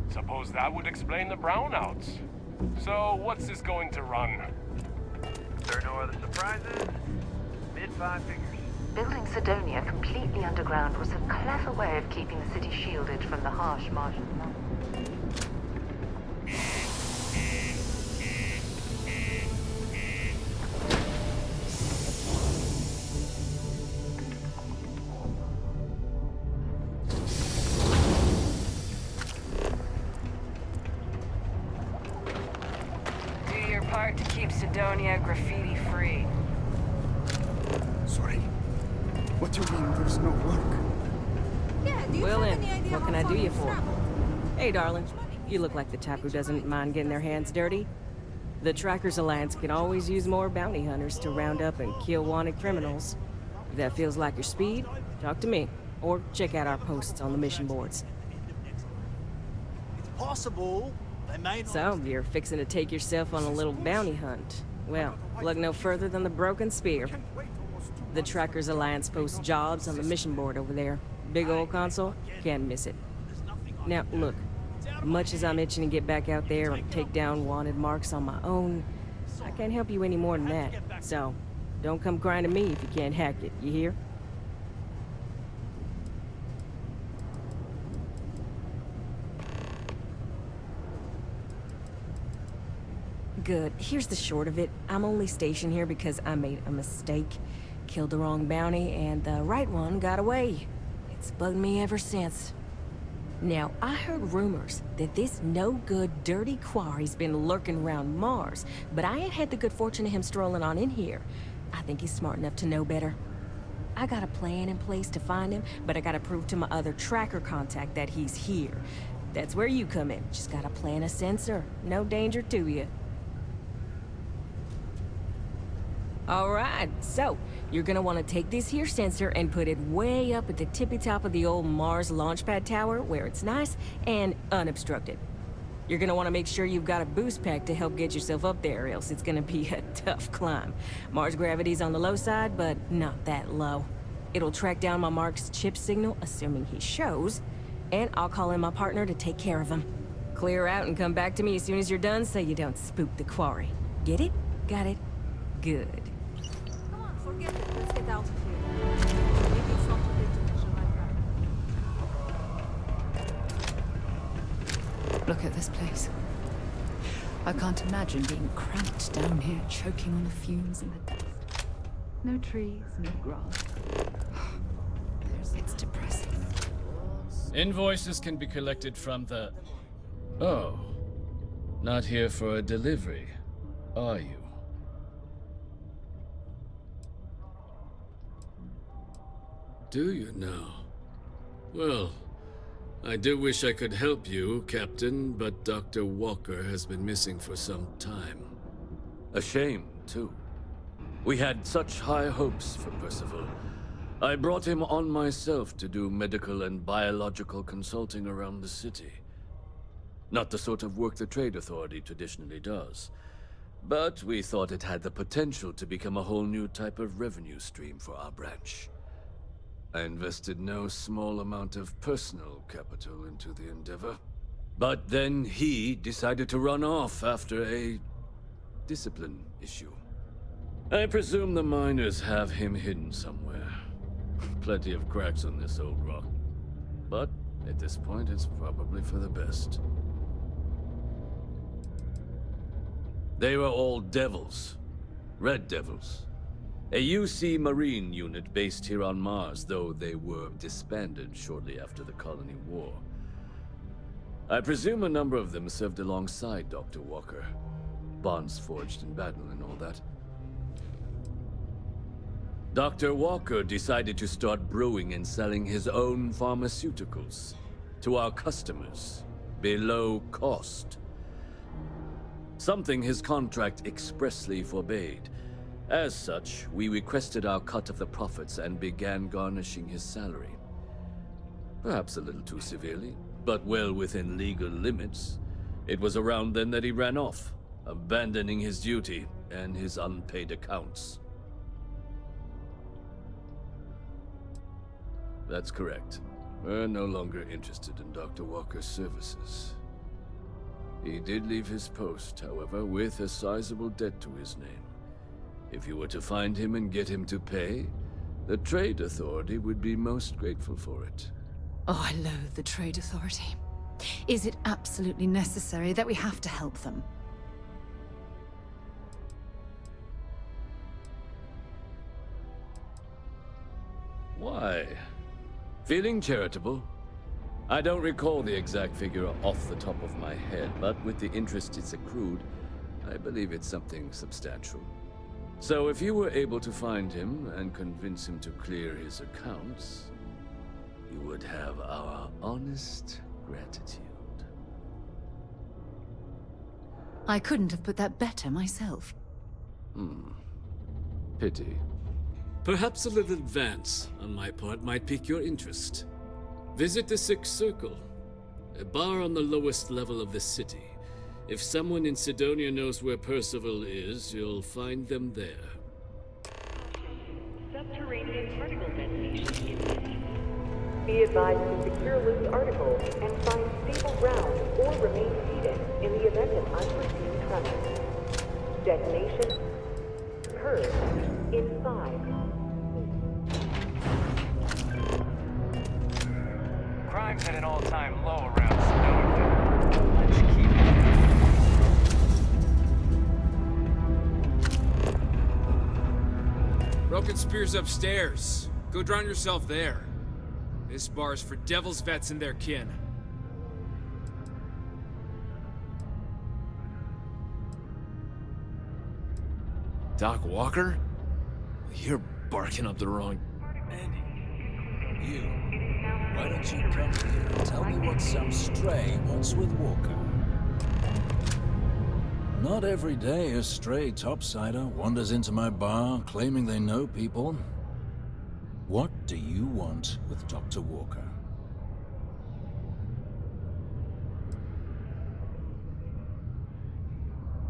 Suppose that would explain the brownouts. So, what's this going to run? There are no other surprises? Mid-5 figures. Building Sidonia completely underground was a clever way of keeping the city shielded from the harsh Martian sun. To keep Sidonia graffiti-free. Sorry. What do you mean there's no work? Yeah, do you Well have then, any idea what how can I do far you you've for? traveled? Hey darling, you look like the type who doesn't mind getting their hands dirty. The Trackers Alliance can always use more bounty hunters to round up and kill wanted criminals. If that feels like your speed, talk to me. Or check out our posts on the mission boards. It's possible. They may not. So, you're fixing to take yourself on a little bounty hunt. Well, look no further than the Broken Spear. The Trackers Alliance posts jobs on the mission board over there. Big old console, can't miss it. Now, look, much as I'm itching to get back out there and take down wanted marks on my own, I can't help you any more than that. So, don't come crying to me if you can't hack it, you hear? Good. Here's the short of it. I'm only stationed here because I made a mistake. Killed the wrong bounty, and the right one got away. It's bugged me ever since. Now, I heard rumors that this no-good, dirty quarry's been lurking around Mars, but I ain't had the good fortune of him strolling on in here. I think he's smart enough to know better. I got a plan in place to find him, but I gotta prove to my other tracker contact that he's here. That's where you come in. Just gotta plant a sensor. No danger to you. Alright, so, you're gonna want to take this here sensor and put it way up at the tippy top of the old Mars launchpad tower where it's nice and unobstructed. You're gonna want to make sure you've got a boost pack to help get yourself up there, or else it's gonna be a tough climb. Mars gravity's on the low side, but not that low. It'll track down my Mark's chip signal, assuming he shows, and I'll call in my partner to take care of him. Clear out and come back to me as soon as you're done so you don't spook the quarry. Get it? Got it? Good. Come on, forget it. Let's get out of here. Maybe it's not too late to measure like that. Look at this place. I can't imagine being cramped down here, choking on the fumes and the dust. No trees, no grass. It's depressing. Invoices can be collected from the... Oh. Not here for a delivery, are you? Do you now? Well, I do wish I could help you, Captain, but Dr. Walker has been missing for some time. A shame, too. We had such high hopes for Percival. I brought him on myself to do medical and biological consulting around the city. Not the sort of work the Trade Authority traditionally does. But we thought it had the potential to become a whole new type of revenue stream for our branch. I invested no small amount of personal capital into the endeavor. But then he decided to run off after a discipline issue. I presume the miners have him hidden somewhere. Plenty of cracks on this old rock. But at this point, it's probably for the best. They were all devils. Red devils. A UC Marine unit based here on Mars, though they were disbanded shortly after the Colony War. I presume a number of them served alongside Dr. Walker. Bonds forged in battle and all that. Dr. Walker decided to start brewing and selling his own pharmaceuticals to our customers below cost. Something his contract expressly forbade. As such, we requested our cut of the profits and began garnishing his salary. Perhaps a little too severely, but well within legal limits. It was around then that he ran off, abandoning his duty and his unpaid accounts. That's correct. We're no longer interested in Dr. Walker's services. He did leave his post, however, with a sizable debt to his name. If you were to find him and get him to pay, the Trade Authority would be most grateful for it. Oh, I loathe the Trade Authority. Is it absolutely necessary that we have to help them? Why? Feeling charitable? I don't recall the exact figure off the top of my head, but with the interest it's accrued, I believe it's something substantial. So if you were able to find him and convince him to clear his accounts, you would have our honest gratitude. I couldn't have put that better myself. Pity. Perhaps a little advance on my part might pique your interest. Visit the Sixth Circle, a bar on the lowest level of the city. If someone in Sidonia knows where Percival is, you'll find them there. Subterranean particle detonation imminent. Be advised to secure loose articles and find stable ground or remain seated in the event of unforeseen tremors. Detonation occurs in 5. Crime's at an all-time low around Sidonia. Let's keep it. Broken Spear's upstairs. Go drown yourself there. This bar's for devil's vets and their kin. Doc Walker? You're barking up the wrong... Andy, you. Why don't you come here and tell me what some stray wants with Walker? Not every day a stray topsider wanders into my bar claiming they know people. What do you want with Dr. Walker?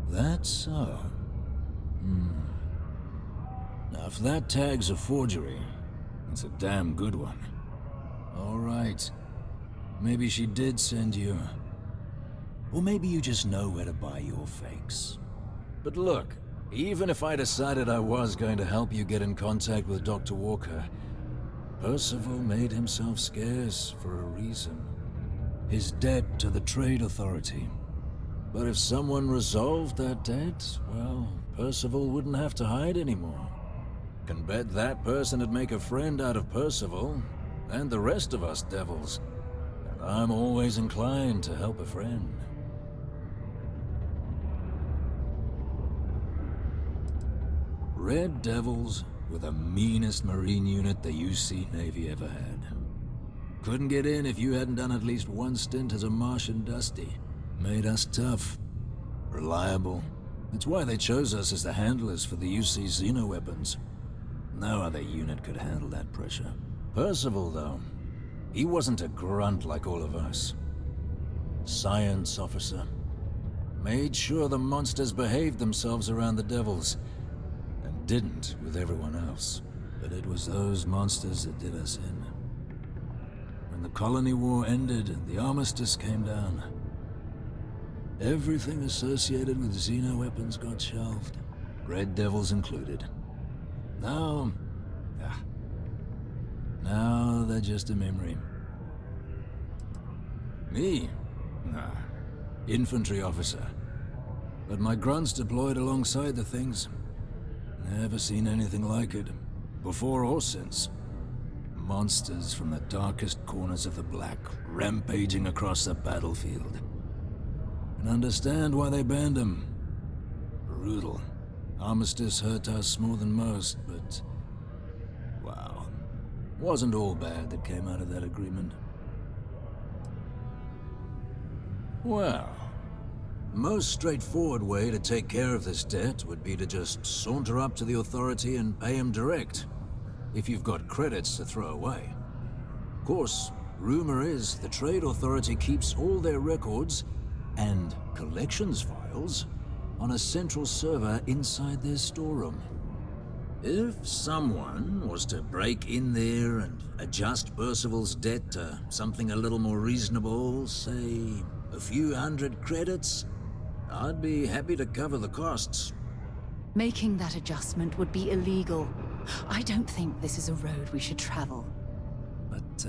That's so. Now, if that tag's a forgery, it's a damn good one. All right. Maybe she did send you. Or maybe you just know where to buy your fakes. But look, even if I decided I was going to help you get in contact with Dr. Walker, Percival made himself scarce for a reason. His debt to the Trade Authority. But if someone resolved that debt, well, Percival wouldn't have to hide anymore. Can bet that person would make a friend out of Percival, and the rest of us devils. And I'm always inclined to help a friend. Red Devils were the meanest Marine unit the UC Navy ever had. Couldn't get in if you hadn't done at least one stint as a Martian Dusty. Made us tough, reliable. That's why they chose us as the handlers for the UC xenoweapons. No other unit could handle that pressure. Percival, though, he wasn't a grunt like all of us. Science officer. Made sure the monsters behaved themselves around the Devils, and didn't with everyone else. But it was those monsters that did us in. When the colony war ended and the armistice came down, everything associated with xenoweapons got shelved, Red Devils included. Now they're just a memory. Me? Nah. Infantry officer. But my grunts deployed alongside the things. Never seen anything like it, before or since. monsters from the darkest corners of the Black, rampaging across the battlefield. And understand why they banned them. Brutal. Armistice hurt us more than most, but... wow. Wasn't all bad that came out of that agreement. Well, the most straightforward way to take care of this debt would be to just saunter up to the authority and pay him direct, if you've got credits to throw away. Of course, rumor is the Trade Authority keeps all their records and collections files on a central server inside their storeroom. If someone was to break in there and adjust Percival's debt to something a little more reasonable, say a few hundred credits, I'd be happy to cover the costs. Making that adjustment would be illegal. I don't think this is a road we should travel. But,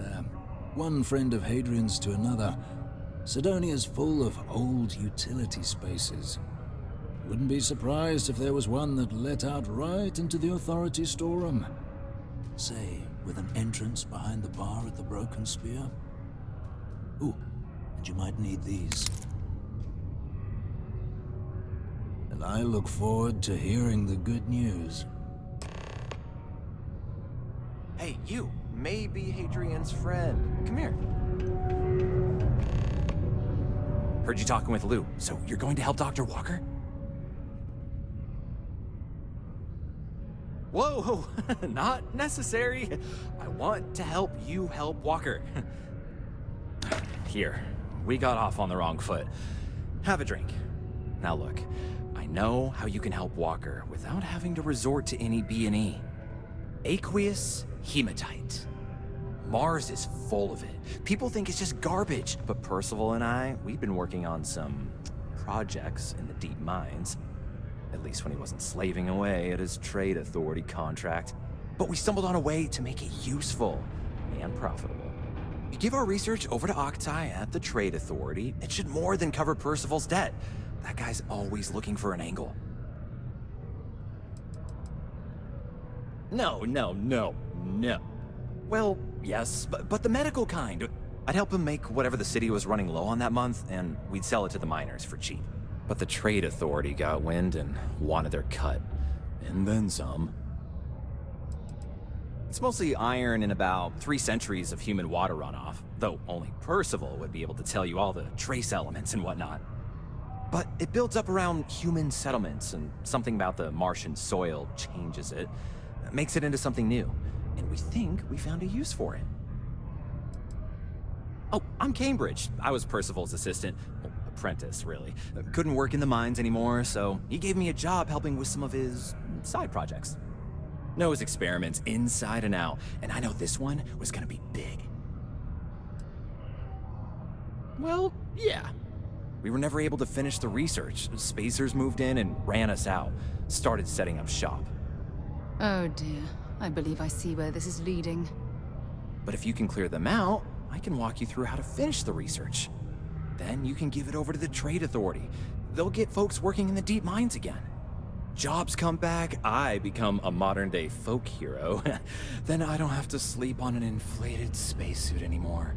one friend of Hadrian's to another, Sidonia's full of old utility spaces. Wouldn't be surprised if there was one that let out right into the authority storeroom. Say, with an entrance behind the bar at the Broken Spear. Ooh, and you might need these. And I look forward to hearing the good news. Hey, you may be Hadrian's friend. Come here. Heard you talking with Lou, so you're going to help Dr. Walker? Whoa, not necessary. I want to help you help Walker. Here, we got off on the wrong foot. Have a drink. Now look, I know how you can help Walker without having to resort to any B&E. Aqueous hematite. Mars is full of it. People think it's just garbage, but Percival and I, we've been working on some projects in the deep mines. At least when he wasn't slaving away at his Trade Authority contract. But we stumbled on a way to make it useful and profitable. You give our research over to Octai at the Trade Authority, it should more than cover Percival's debt. That guy's always looking for an angle. No. Well, yes, but the medical kind. I'd help him make whatever the city was running low on that month, and we'd sell it to the miners for cheap. But the Trade Authority got wind and wanted their cut. And then some. It's mostly iron and about 3 centuries of human water runoff, though only Percival would be able to tell you all the trace elements and whatnot. But it builds up around human settlements, and something about the Martian soil changes it, makes it into something new. And we think we found a use for it. Oh, I'm Cambridge. I was Percival's assistant. Well, apprentice, really. Couldn't work in the mines anymore, so he gave me a job helping with some of his side projects. Knows experiments inside and out, and I know this one was gonna be big. Well, yeah. We were never able to finish the research. Spacers moved in and ran us out. Started setting up shop. Oh dear. I believe I see where this is leading. But if you can clear them out, I can walk you through how to finish the research. Then you can give it over to the Trade Authority. They'll get folks working in the deep mines again. Jobs come back, I become a modern-day folk hero. Then I don't have to sleep on an inflated spacesuit anymore.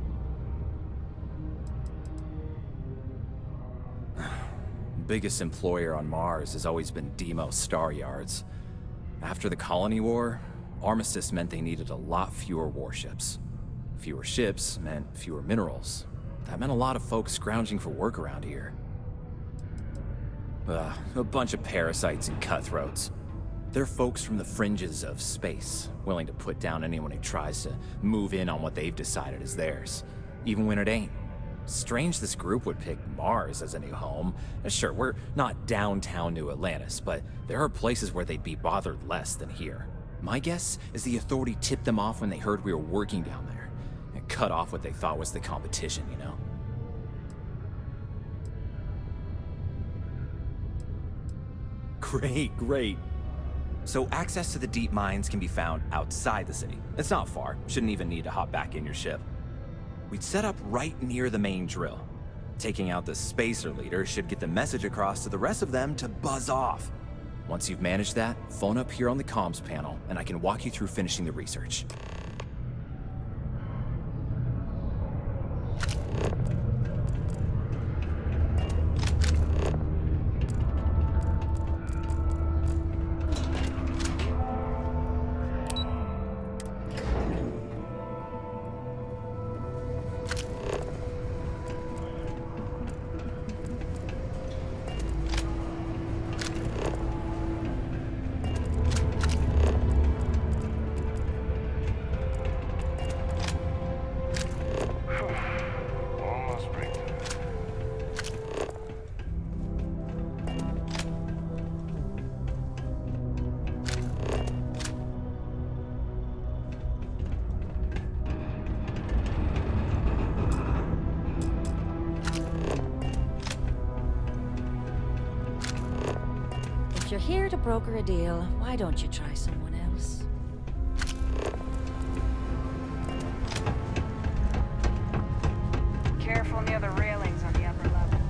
Biggest employer on Mars has always been Deimos Star Yards. After the Colony War, armistice meant they needed a lot fewer warships. Fewer ships meant fewer minerals. That meant a lot of folks scrounging for work around here. A bunch of parasites and cutthroats. They're folks from the fringes of space, willing to put down anyone who tries to move in on what they've decided is theirs, even when it ain't. Strange this group would pick Mars as a new home. Sure, we're not downtown New Atlantis, but there are places where they'd be bothered less than here. My guess is the Authority tipped them off when they heard we were working down there, and cut off what they thought was the competition, you know? Great. So access to the deep mines can be found outside the city. It's not far, shouldn't even need to hop back in your ship. We'd set up right near the main drill. Taking out the spacer leader should get the message across to the rest of them to buzz off. Once you've managed that, phone up here on the comms panel, and I can walk you through finishing the research. here to broker a deal, why don't you try someone else? Careful near the railings on the upper level.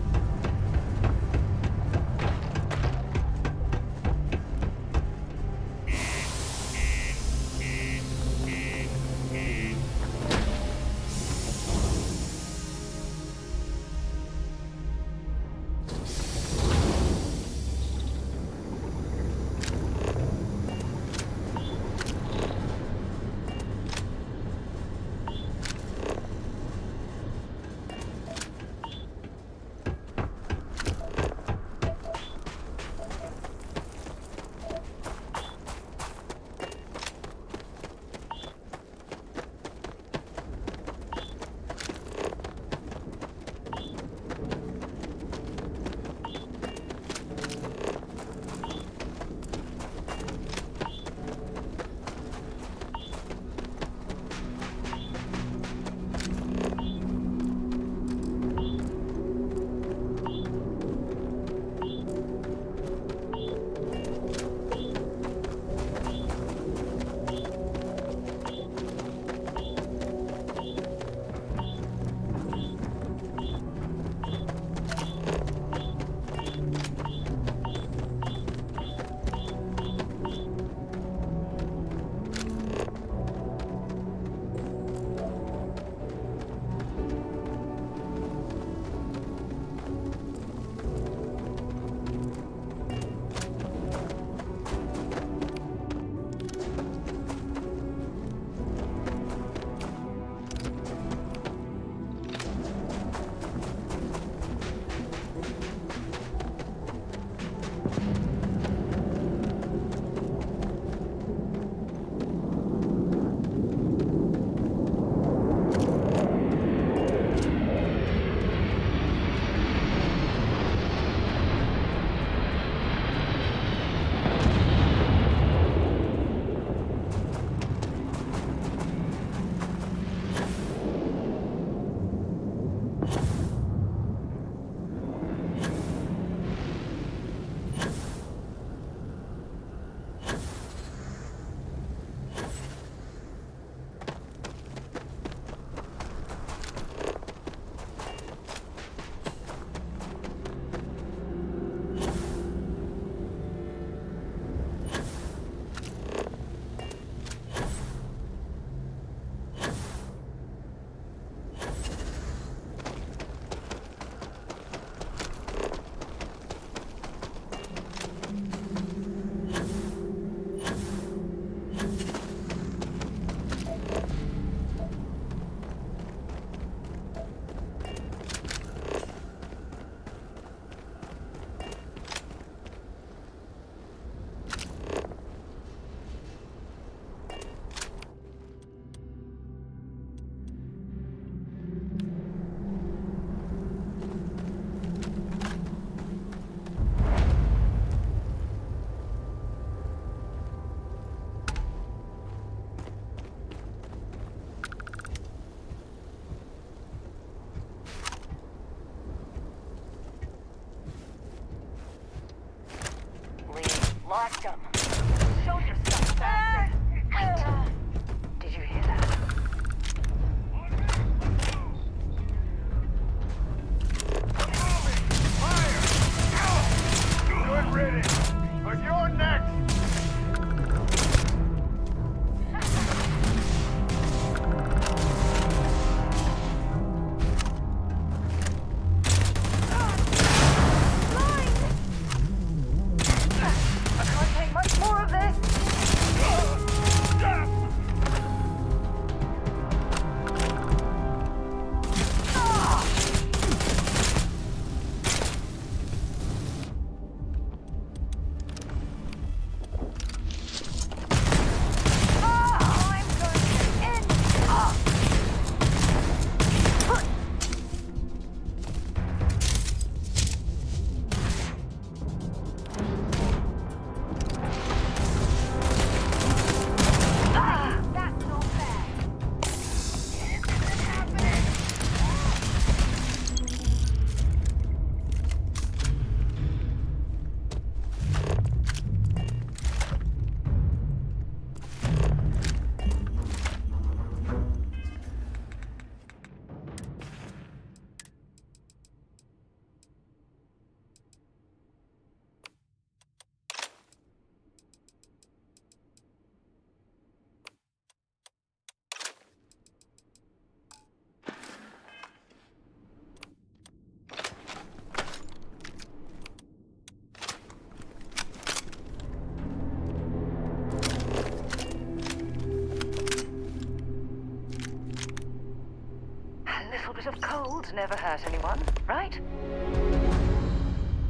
bit of cold never hurt anyone, right?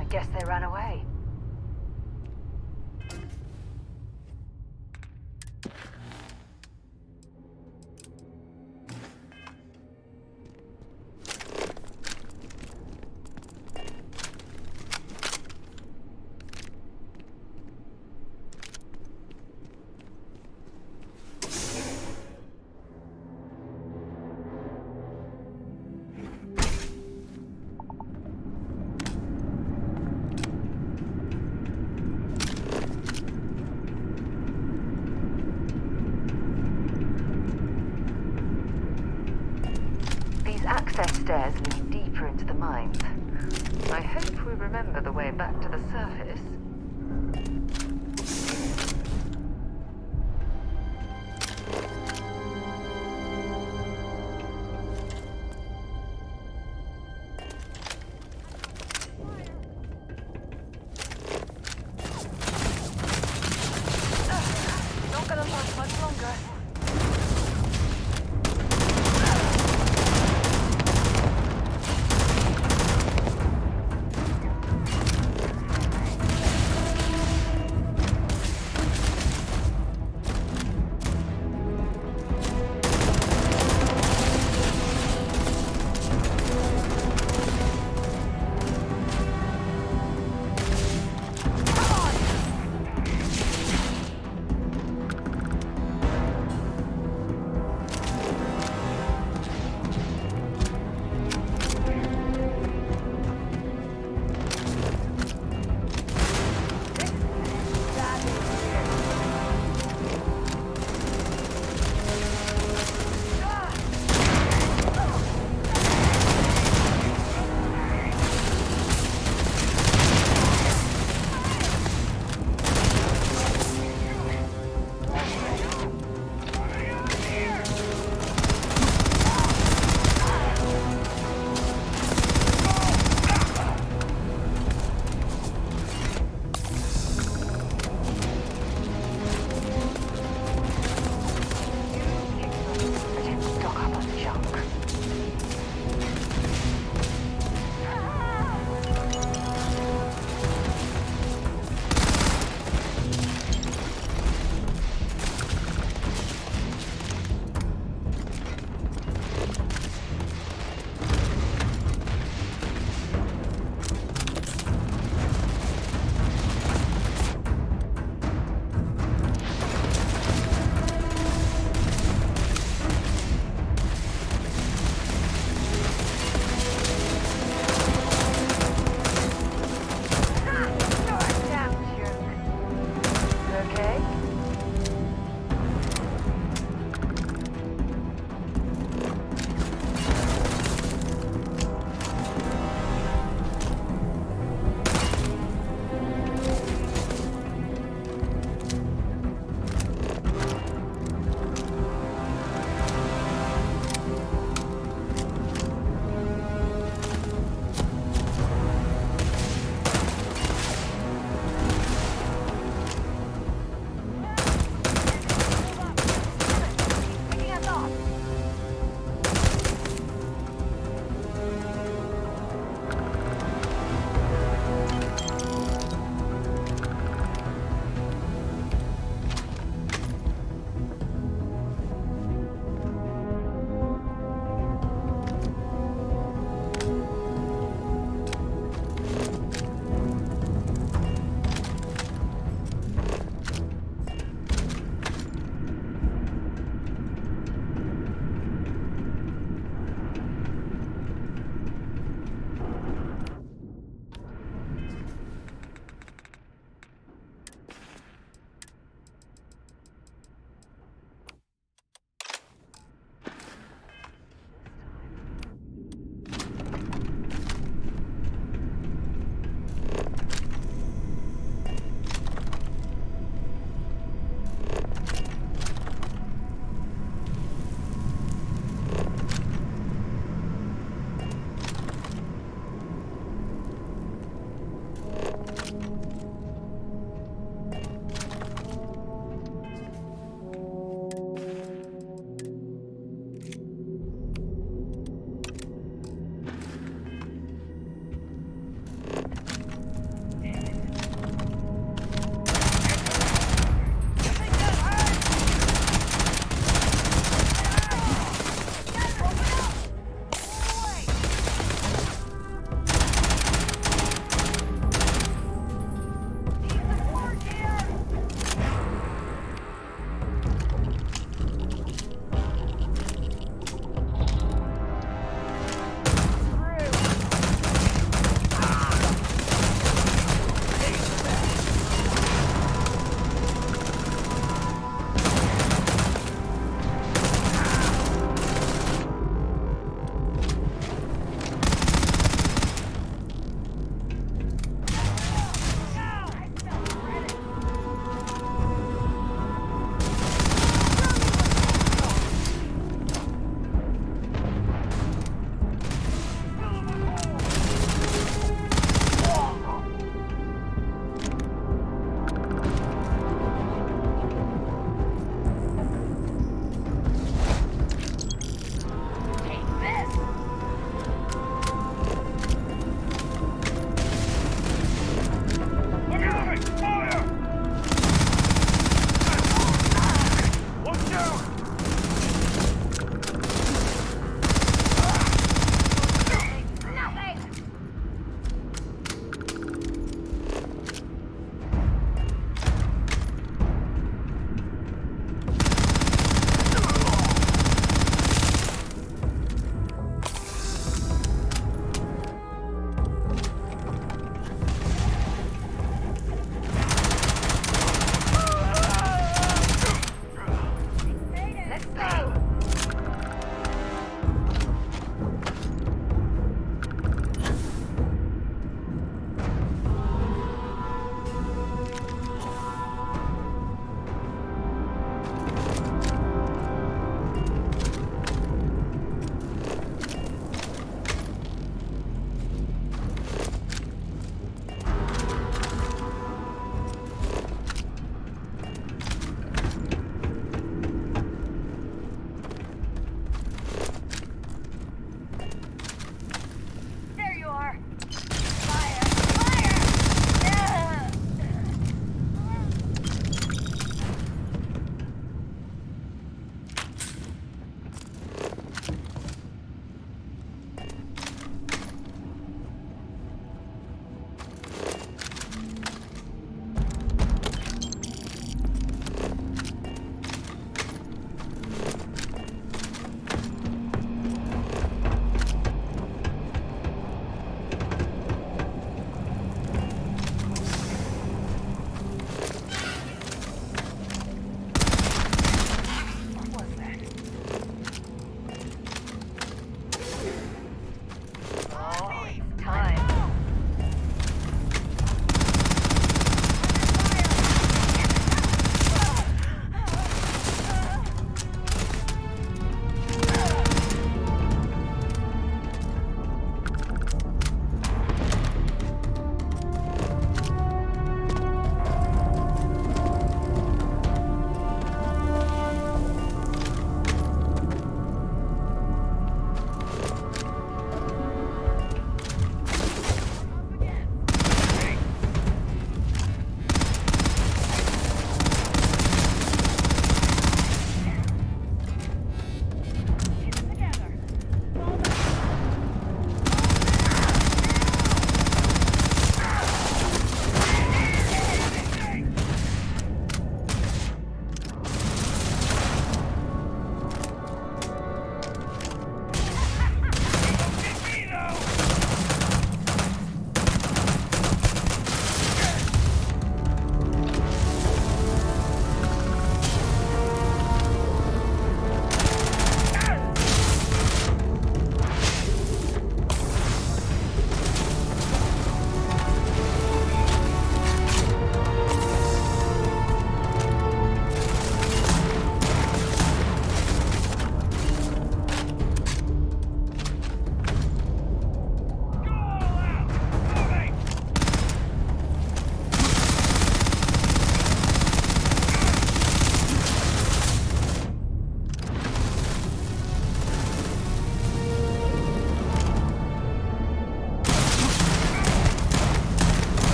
I guess they ran away. Access stairs lead deeper into the mines. I hope we remember the way back to the surface. Not gonna last much longer.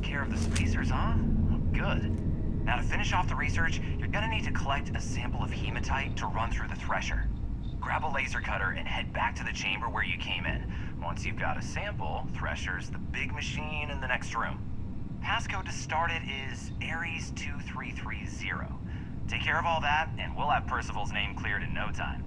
care of the spacers, huh? Oh, good. Now to finish off the research, you're gonna need to collect a sample of hematite to run through the thresher. Grab a laser cutter and head back to the chamber where you came in. Once you've got a sample, thresher's the big machine in the next room. Passcode to start it is Ares 2330. Take care of all that, and we'll have Percival's name cleared in no time.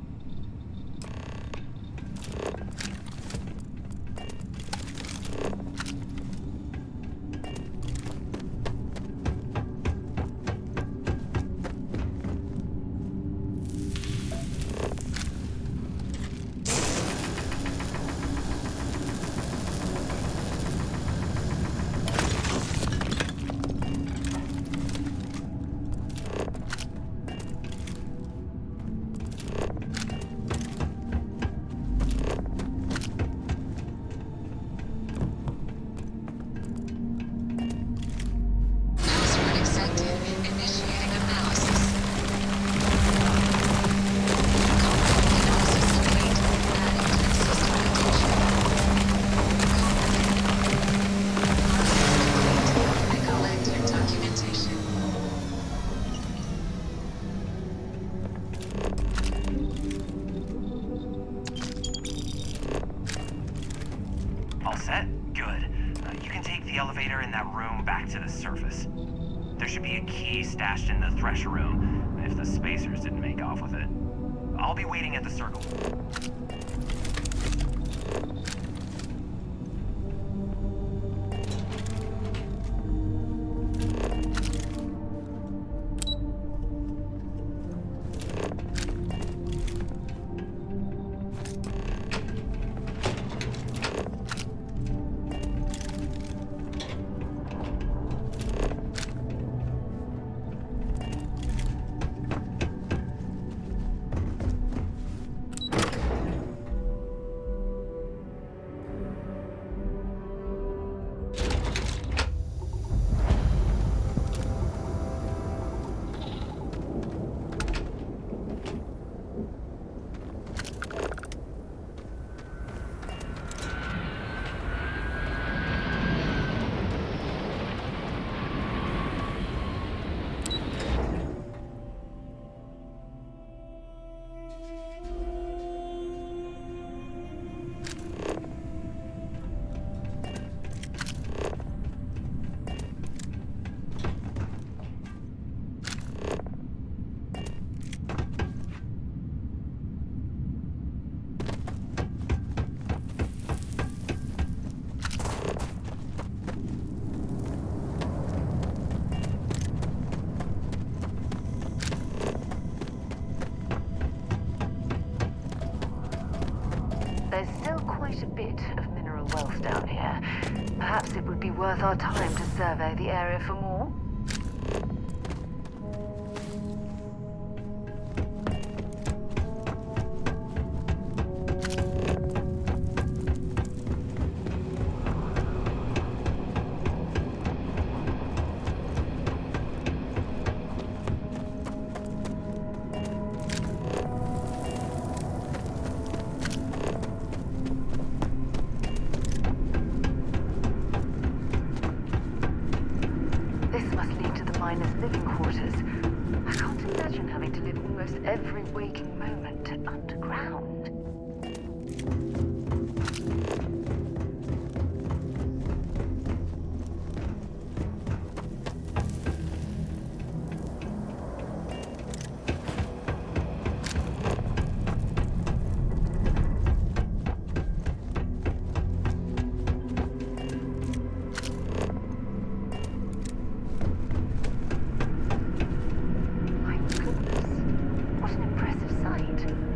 All set? Good. You can take the elevator in that room back to the surface. There should be a key stashed in the thresher room, if the spacers didn't make off with it. I'll be waiting at the circle. There's still quite a bit of mineral wealth down here. Perhaps it would be worth our time to survey the area for more. Living quarters. I can't imagine having to live almost every waking moment underground. What an impressive sight.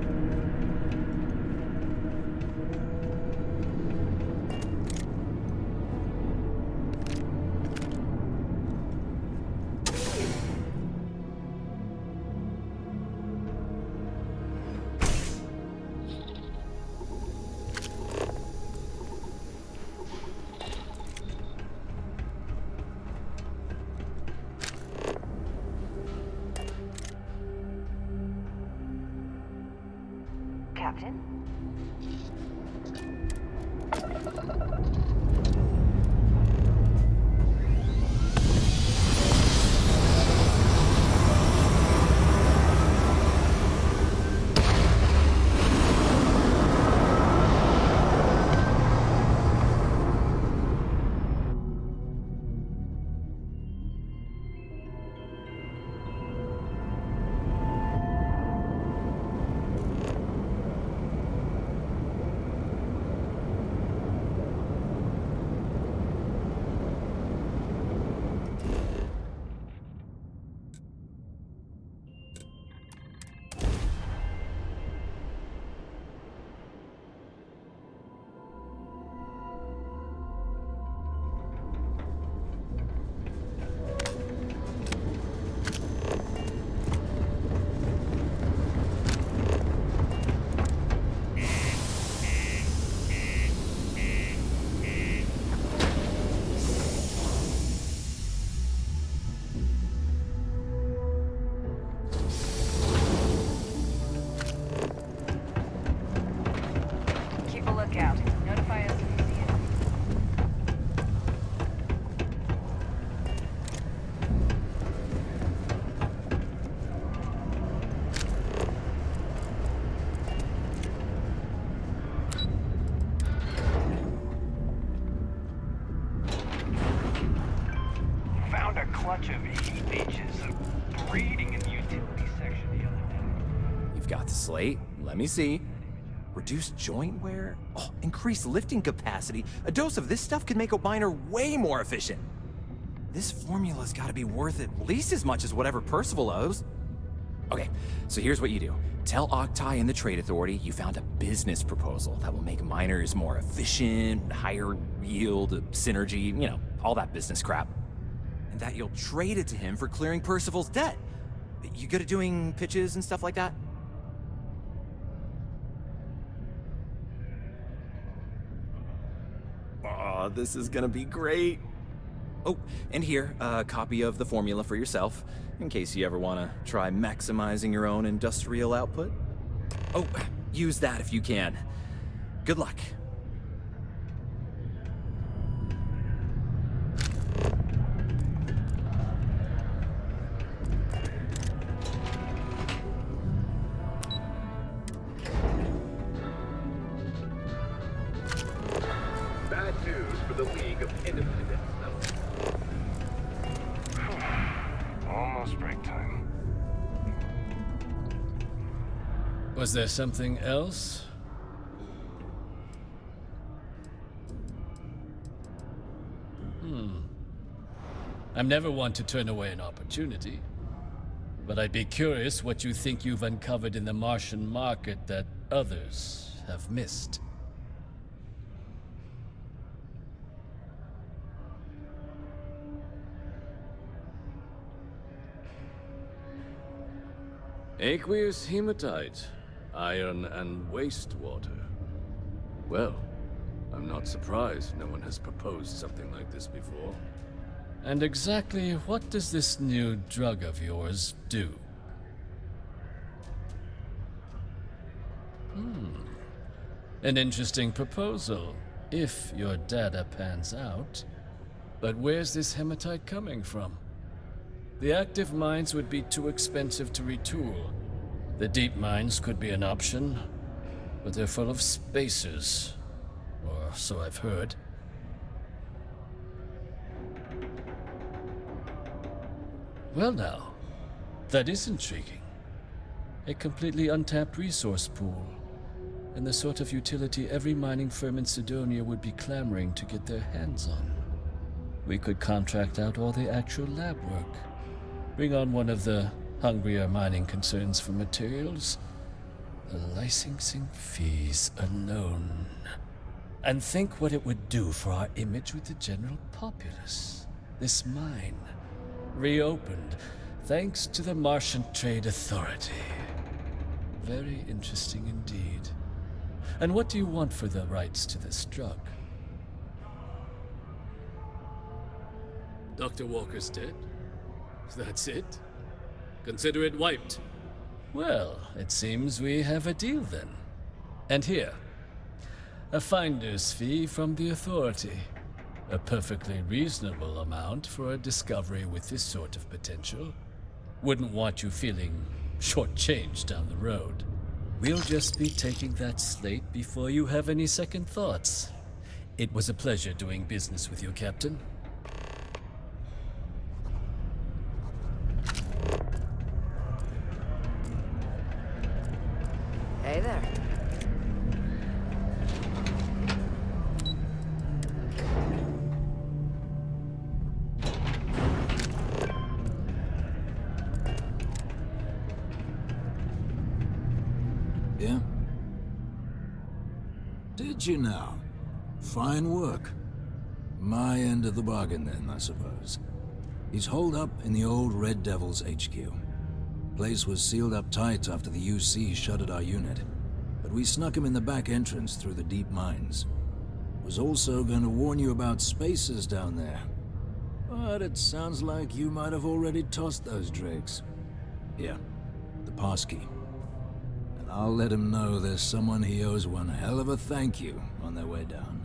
clutch of heat leeches breeding in the utility section the other day. You've got the slate. Let me see. Reduced joint wear? Oh, increased lifting capacity. A dose of this stuff could make a miner way more efficient. This formula's gotta be worth at least as much as whatever Percival owes. Okay, so here's what you do. Tell Octai and the Trade Authority you found a business proposal that will make miners more efficient, higher yield, synergy, you know, all that business crap. And that you'll trade it to him for clearing Percival's debt. You good at doing pitches and stuff like that? Oh, this is gonna be great. Oh, and here, a copy of the formula for yourself, in case you ever want to try maximizing your own industrial output. Oh, use that if you can. Good luck. Bad news for the League of Independent. Almost break time. Was there something else? I'm never one to turn away an opportunity, but I'd be curious what you think you've uncovered in the Martian market that others have missed. Aqueous hematite, iron and wastewater. Well, I'm not surprised no one has proposed something like this before. And exactly what does this new drug of yours do? An interesting proposal, if your data pans out. But where's this hematite coming from? The active mines would be too expensive to retool. The deep mines could be an option, but they're full of spacers, or so I've heard. Well now, that is intriguing. A completely untapped resource pool, and the sort of utility every mining firm in Sidonia would be clamoring to get their hands on. We could contract out all the actual lab work, bring on one of the hungrier mining concerns for materials, the licensing fees alone. And think what it would do for our image with the general populace. This mine, reopened thanks to the Martian Trade Authority. Very interesting indeed. And what do you want for the rights to this drug? Dr. Walker's dead? That's it? Consider it wiped. Well, it seems we have a deal then. And here, a finder's fee from the Authority. A perfectly reasonable amount for a discovery with this sort of potential. Wouldn't want you feeling shortchanged down the road. We'll just be taking that slate before you have any second thoughts. It was a pleasure doing business with you, Captain. Hey there. Yeah? Did you now? Fine work. My end of the bargain then, I suppose. He's holed up in the old Red Devil's HQ. Place was sealed up tight after the UC shuttered our unit, but we snuck him in the back entrance through the deep mines. Was also going to warn you about spacers down there. But it sounds like you might have already tossed those dregs. Here, the passkey. And I'll let him know there's someone he owes one hell of a thank you on their way down.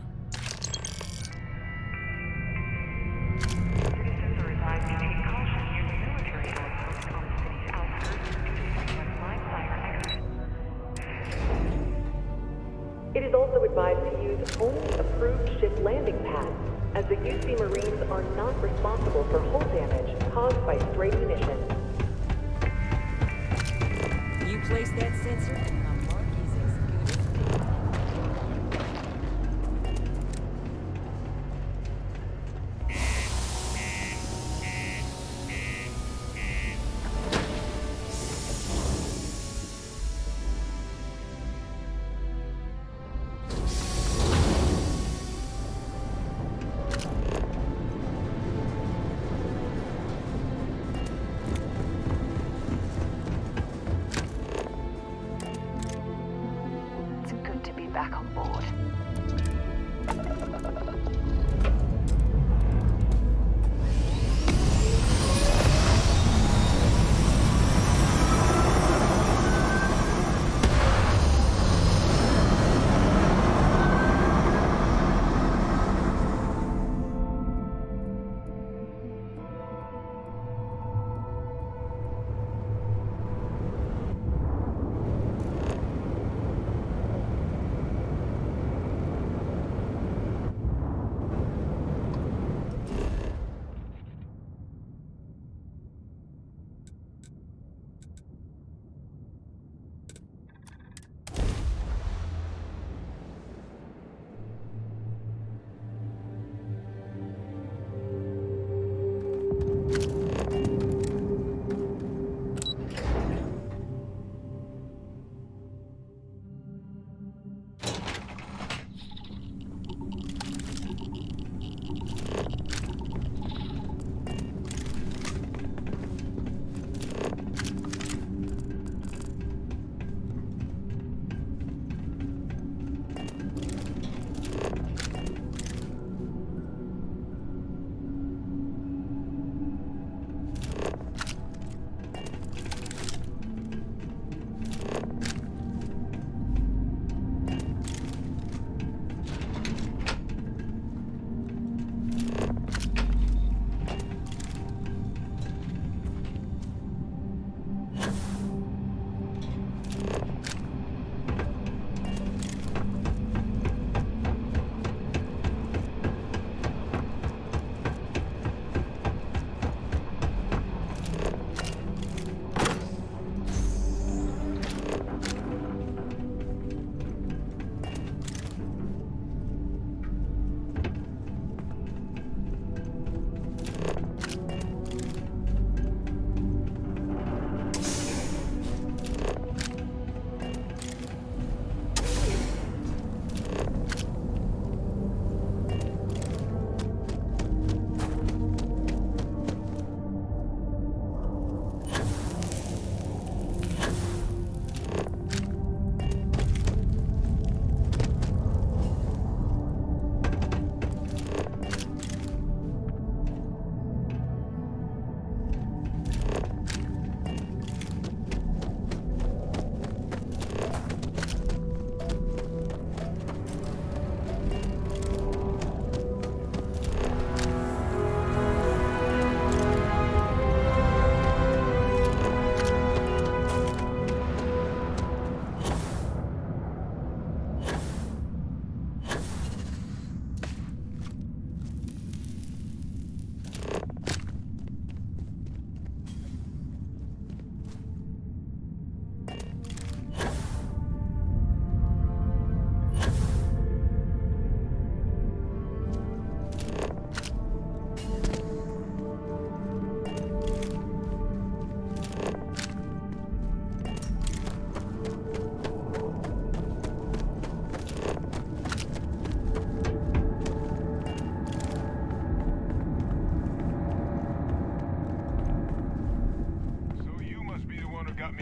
It is also advised to use only approved ship landing pads, as the UC Marines are not responsible for hull damage caused by stray munitions. You place that sensor, and my mark is as good as made. It's good to be back on board.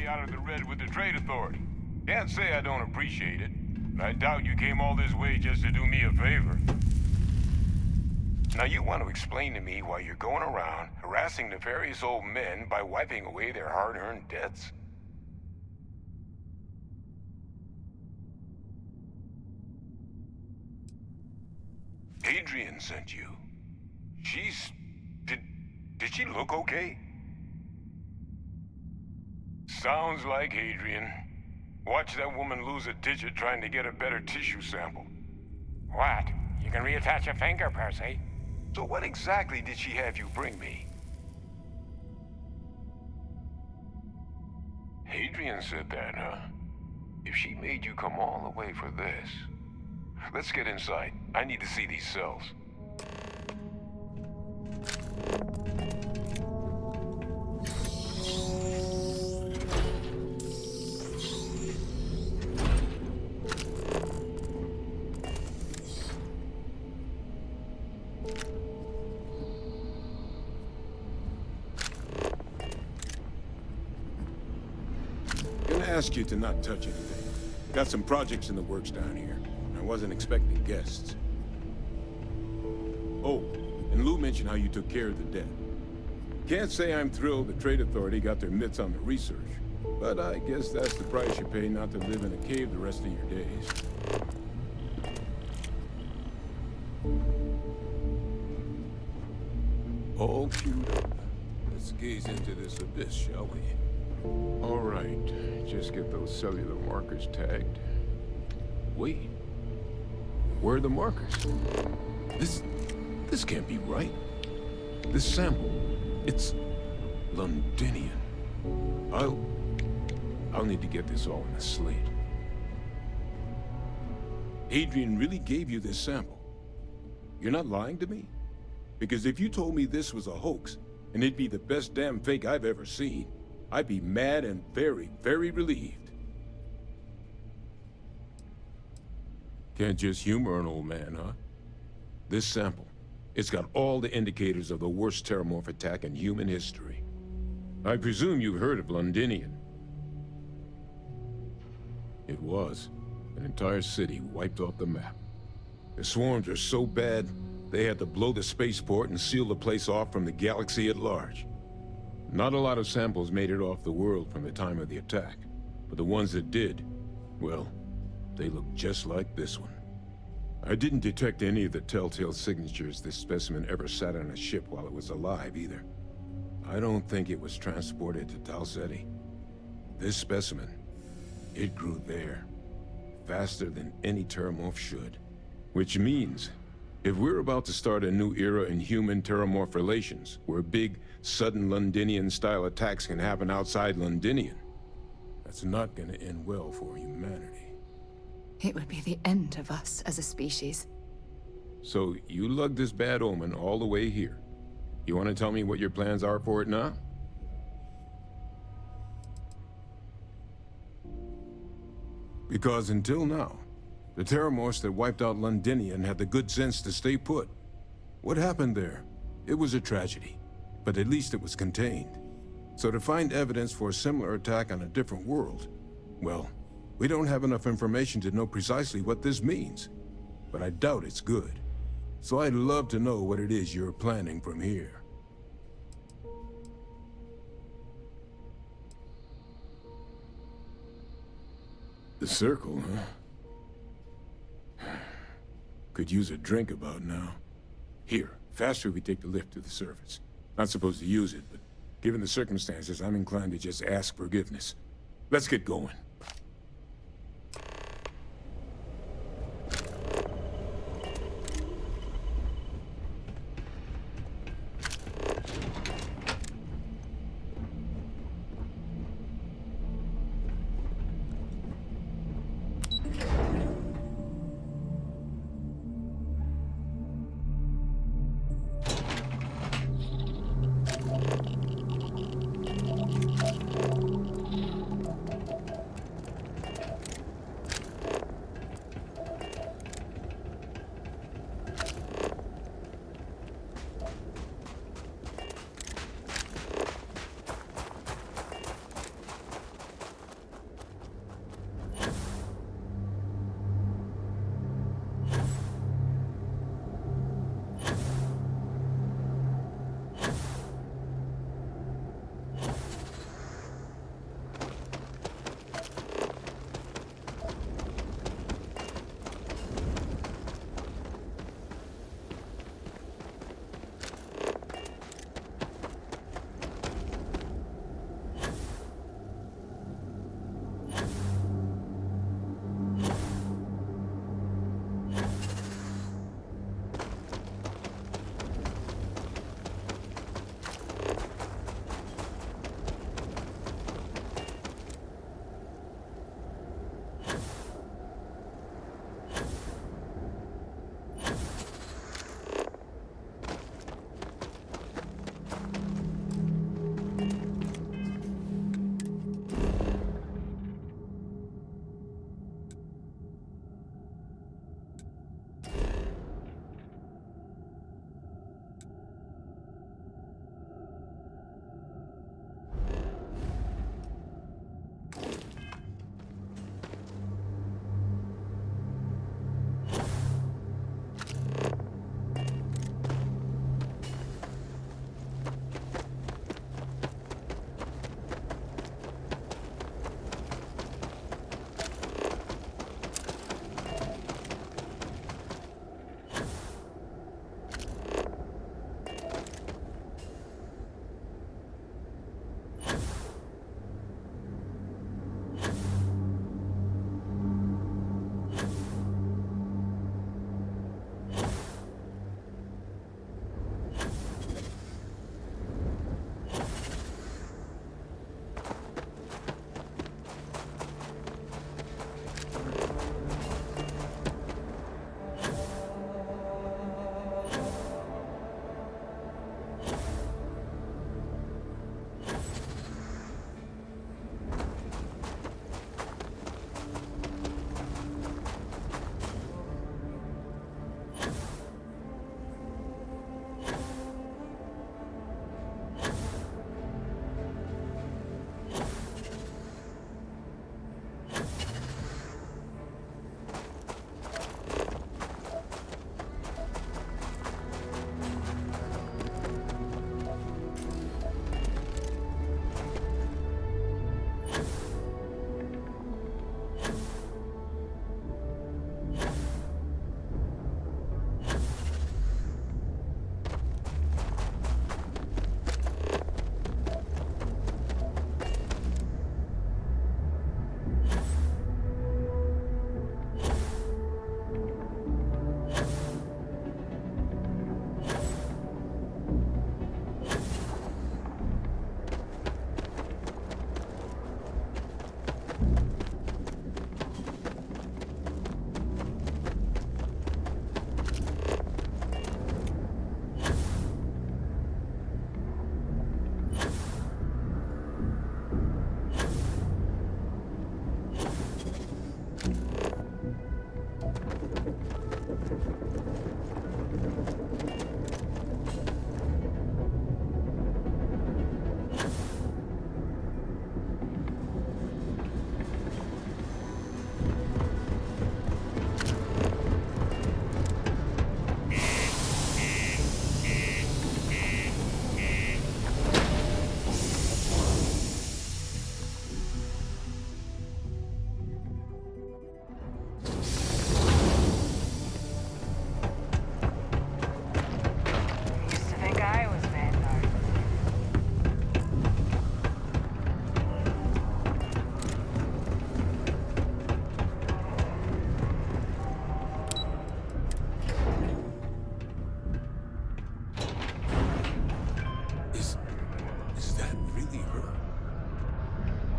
Out of the red with the trade authority. Can't say I don't appreciate it, but I doubt you came all this way just to do me a favor. Now you want to explain to me why you're going around harassing nefarious old men by wiping away their hard-earned debts? Adrian sent you. Did she look okay? Sounds like Adrian. Watch that woman lose a digit trying to get a better tissue sample. What? You can reattach a finger, Percy. So what exactly did she have you bring me? Vivian said that, huh? If she made you come all the way for this... Let's get inside. I need to see these cells. Ask you to not touch anything. Got some projects in the works down here. I wasn't expecting guests. Oh, and Lou mentioned how you took care of the dead. Can't say I'm thrilled the Trade Authority got their mitts on the research, but I guess that's the price you pay not to live in a cave the rest of your days. All queued up. Let's gaze into this abyss, shall we? All right, just get those cellular markers tagged. Wait, where are the markers? This can't be right. This sample, it's Londinian. I'll need to get this all in a slate. Adrian really gave you this sample. You're not lying to me? Because if you told me this was a hoax, and it'd be the best damn fake I've ever seen, I'd be mad and very, very relieved. Can't just humor an old man, huh? This sample, it's got all the indicators of the worst terramorph attack in human history. I presume you've heard of Londinian. It was. An entire city wiped off the map. The swarms are so bad, they had to blow the spaceport and seal the place off from the galaxy at large. Not a lot of samples made it off the world from the time of the attack, but the ones that did, well, they look just like this one. I didn't detect any of the telltale signatures this specimen ever sat on a ship while it was alive, either. I don't think it was transported to Talsetti. This specimen, it grew there, faster than any terramorph should. Which means, if we're about to start a new era in human-terramorph relations, where big, sudden Londinian-style attacks can happen outside Londinian, that's not gonna end well for humanity. It would be the end of us as a species. So, you lugged this bad omen all the way here. You want to tell me what your plans are for it now? Because until now, the terramorphs that wiped out Londinian had the good sense to stay put. What happened there? It was a tragedy, but at least it was contained. So to find evidence for a similar attack on a different world, well, we don't have enough information to know precisely what this means. But I doubt it's good. So I'd love to know what it is you're planning from here. The circle, huh? Could use a drink about now. Here, faster we take the lift to the surface. Not supposed to use it, but given the circumstances, I'm inclined to just ask forgiveness. Let's get going.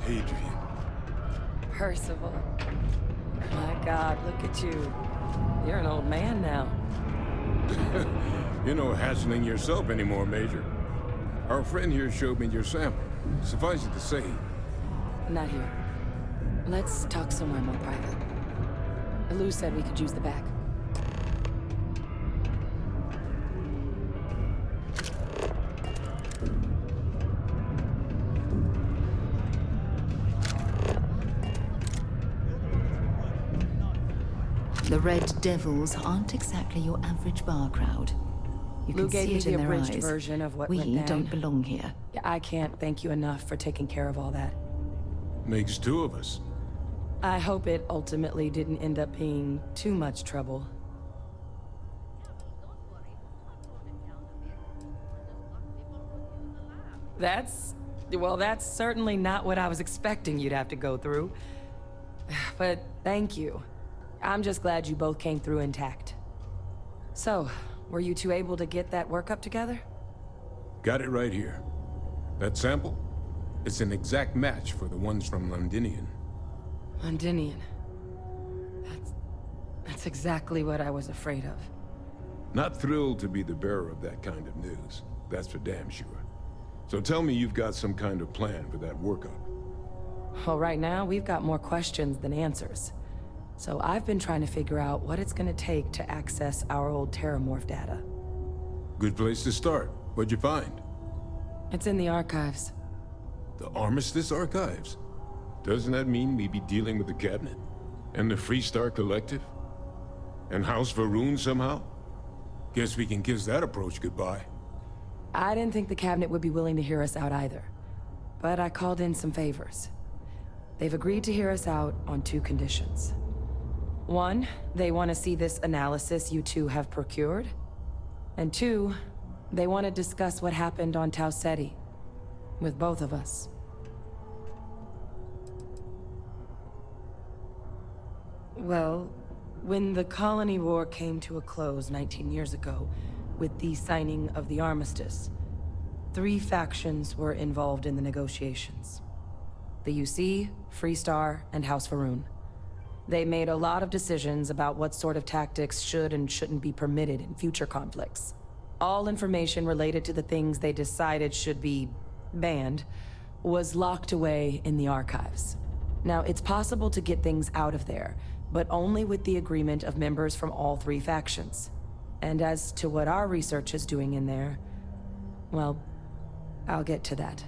Adrian. Percival. My God, look at you. You're an old man now. You're no hatchling yourself anymore, Major. Our friend here showed me your sample. Suffice it to say... Not here. Let's talk somewhere more private. Lou said we could use the back. The Red Devils aren't exactly your average bar crowd. You Lou can gave see me it the in their abridged eyes. version of what We went down. don't belong here. Yeah, I can't thank you enough for taking care of all that. Makes two of us. I hope it ultimately didn't end up being too much trouble. Well, that's certainly not what I was expecting you'd have to go through. But thank you. I'm just glad you both came through intact. So, were you two able to get that workup together? Got it right here. That sample? It's an exact match for the ones from Londinian. Londinian. That's exactly what I was afraid of. Not thrilled to be the bearer of that kind of news. That's for damn sure. So tell me you've got some kind of plan for that workup. Well, right now, we've got more questions than answers. So I've been trying to figure out what it's gonna take to access our old Terramorph data. Good place to start. What'd you find? It's in the archives. The Armistice Archives? Doesn't that mean we'd be dealing with the Cabinet? And the Freestar Collective? And House Varun somehow? Guess we can kiss that approach goodbye. I didn't think the Cabinet would be willing to hear us out either. But I called in some favors. They've agreed to hear us out on 2 conditions. 1, they want to see this analysis you two have procured. And 2, they want to discuss what happened on Tau Ceti. With both of us. Well, when the Colony War came to a close 19 years ago, with the signing of the armistice, 3 factions were involved in the negotiations. The UC, Freestar, and House Varun. They made a lot of decisions about what sort of tactics should and shouldn't be permitted in future conflicts. All information related to the things they decided should be banned was locked away in the archives. Now, it's possible to get things out of there, but only with the agreement of members from all 3 factions. And as to what our research is doing in there, well, I'll get to that.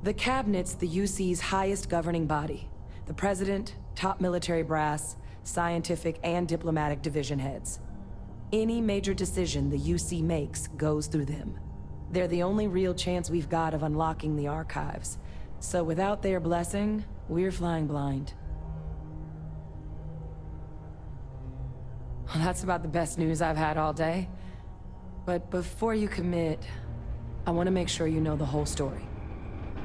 The Cabinet's the UC's highest governing body. The President, top military brass, scientific and diplomatic division heads. Any major decision the UC makes goes through them. They're the only real chance we've got of unlocking the archives. So without their blessing, we're flying blind. Well, that's about the best news I've had all day. But before you commit, I want to make sure you know the whole story.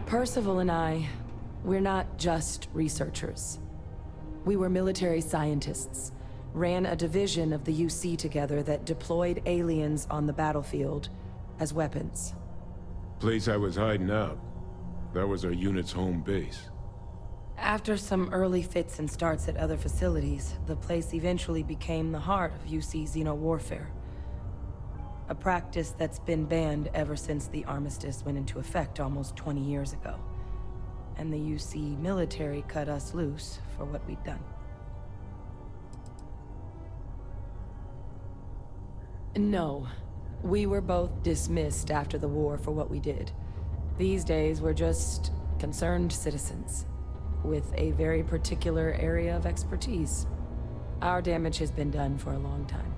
Percival and I, we're not just researchers. We were military scientists, ran a division of the UC together that deployed aliens on the battlefield as weapons. Place I was hiding out. That was our unit's home base. After some early fits and starts at other facilities, the place eventually became the heart of UC xeno-warfare. A practice that's been banned ever since the armistice went into effect almost 20 years ago. And the UC military cut us loose for what we'd done. No. We were both dismissed after the war for what we did. These days, we're just concerned citizens with a very particular area of expertise. Our damage has been done for a long time.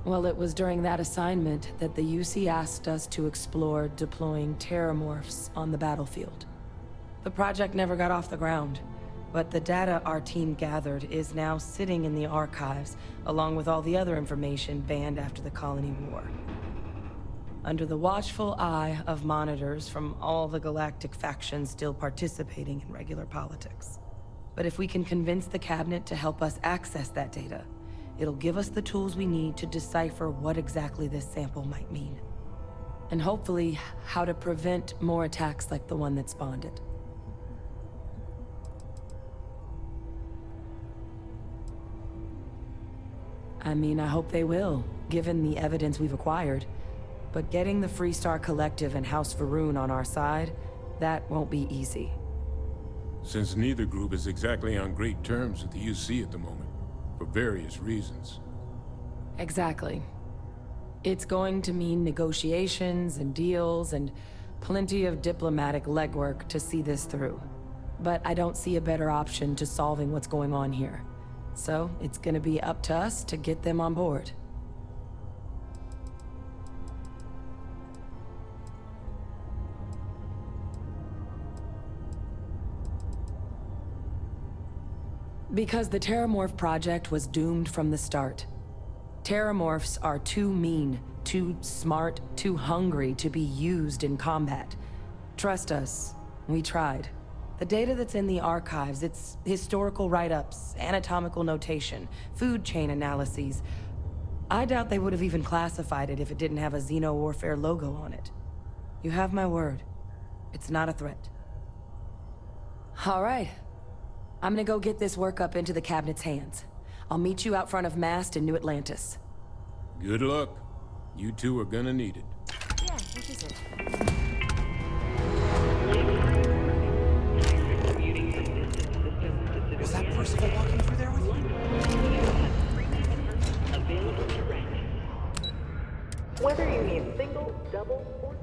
Well, it was during that assignment that the UC asked us to explore deploying terramorphs on the battlefield. The project never got off the ground, but the data our team gathered is now sitting in the archives, along with all the other information banned after the Colony War. Under the watchful eye of monitors from all the galactic factions still participating in regular politics. But if we can convince the Cabinet to help us access that data, it'll give us the tools we need to decipher what exactly this sample might mean. And hopefully, how to prevent more attacks like the one that spawned it. I mean, I hope they will, given the evidence we've acquired. But getting the Freestar Collective and House Va'ruun on our side, that won't be easy. Since neither group is exactly on great terms with the UC at the moment, for various reasons. Exactly. It's going to mean negotiations and deals and plenty of diplomatic legwork to see this through. But I don't see a better option to solving what's going on here. So it's gonna be up to us to get them on board. Because the Terramorph project was doomed from the start. Terramorphs are too mean, too smart, too hungry to be used in combat. Trust us, we tried. The data that's in the archives, it's historical write-ups, anatomical notation, food chain analyses. I doubt they would have even classified it if it didn't have a Xeno-Warfare logo on it. You have my word. It's not a threat. All right. I'm gonna go get this work up into the cabinet's hands. I'll meet you out front of Mast in New Atlantis. Good luck. You two are gonna need it. Yeah, which is it? Was that Percival walking through there with you? Available to rent. Whether you need single, double, or